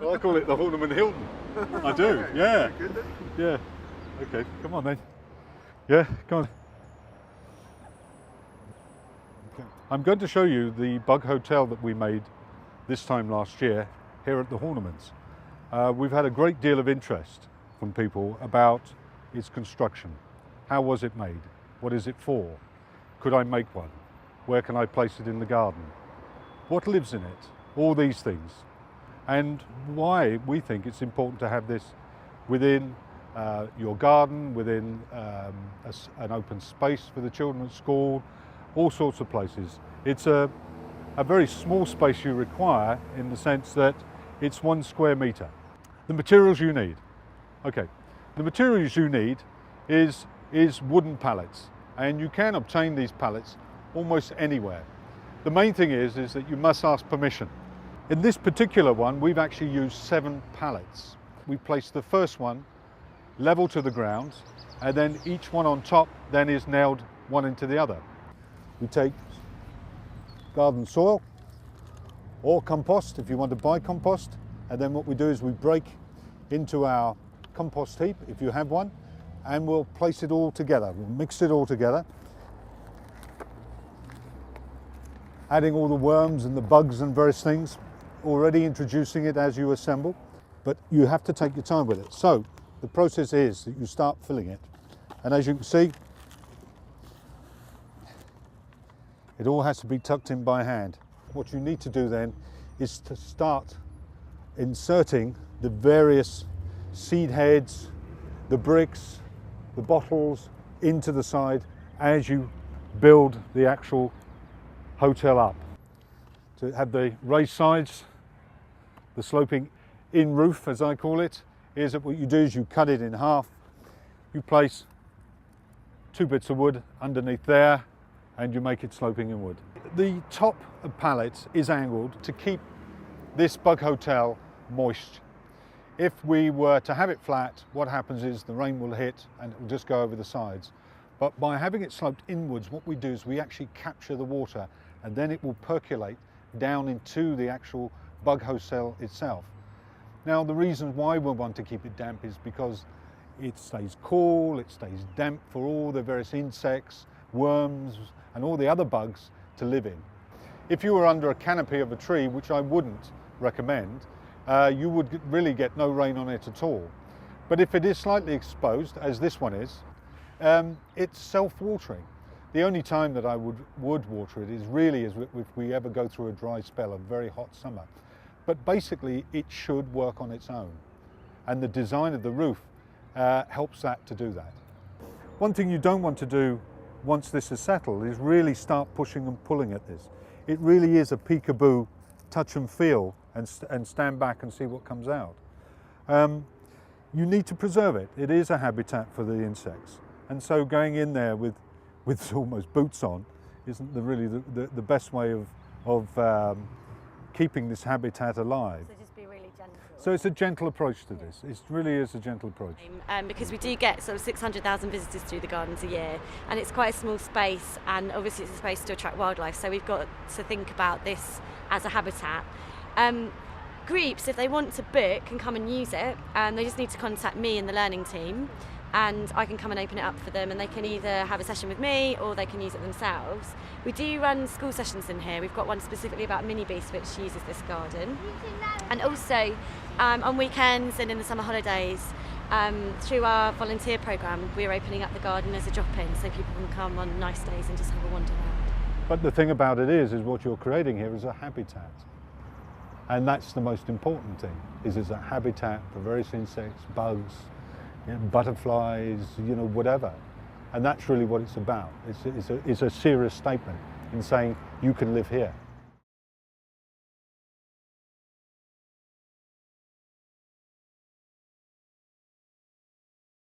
Well, I call it the Horniman Hilton. I do, Okay, yeah. very good then. Yeah. Okay, come on then. Yeah, come on. Okay. I'm going to show you the bug hotel that we made this time last year here at the Hornimans. We've had a great deal of interest from people about its construction. How was it made? What is it for? Could I make one? Where can I place it in the garden? What lives in it? All these things. And why we think it's important to have this within your garden, within an open space for the children at school, all sorts of places. It's a very small space you require in the sense that it's 1 square metre. The materials you need. Okay, the materials you need is wooden pallets, and you can obtain these pallets almost anywhere. The main thing is that you must ask permission. In this particular one, we've actually used 7 pallets. We placed the first one level to the ground, and then each one on top then is nailed one into the other. We take garden soil or compost if you want to buy compost, and then what we do is we break into our compost heap if you have one, and we'll place it all together. We'll mix it all together, adding all the worms and the bugs and various things, already introducing it as you assemble, but you have to take your time with it. So the process is that you start filling it, and as you can see, it all has to be tucked in by hand. What you need to do then is to start inserting the various seed heads, the bricks, the bottles into the side as you build the actual hotel up. To have the raised sides, the sloping in roof as I call it, is that what you do is you cut it in half, you place 2 bits of wood underneath there, and you make it sloping in wood. The top of pallets is angled to keep this bug hotel moist. If we were to have it flat, what happens is the rain will hit and it will just go over the sides. But by having it sloped inwards, what we do is we actually capture the water, and then it will percolate down into the actual bug hotel itself. Now, the reason why we want to keep it damp is because it stays cool, it stays damp for all the various insects, worms, and all the other bugs to live in. If you were under a canopy of a tree, which I wouldn't recommend, you would really get no rain on it at all. But if it is slightly exposed, as this one is, it's self-watering. The only time that I would water it is really if we ever go through a dry spell, a very hot summer. But basically it should work on its own. And the design of the roof helps that to do that. One thing you don't want to do once this is settled is really start pushing and pulling at this. It really is a peekaboo, touch and feel, and stand back and see what comes out. You need to preserve it. It is a habitat for the insects. And so going in there with almost boots on isn't really the best way of keeping this habitat alive. So just be really gentle. So it's a gentle approach to this. It really is a gentle approach. Because we do get sort of 600,000 visitors through the gardens a year, and it's quite a small space, and obviously it's a space to attract wildlife, so we've got to think about this as a habitat. Groups, if they want to book, can come and use it, and they just need to contact me and the learning team, and I can come and open it up for them, and they can either have a session with me or they can use it themselves. We do run school sessions in here. We've got one specifically about minibeast, which uses this garden. And also on weekends and in the summer holidays, through our volunteer programme, we're opening up the garden as a drop-in so people can come on nice days and just have a wander around. But the thing about it is what you're creating here is a habitat. And that's the most important thing, is it's a habitat for various insects, bugs, butterflies, whatever. And that's really what it's about. It's a serious statement in saying you can live here.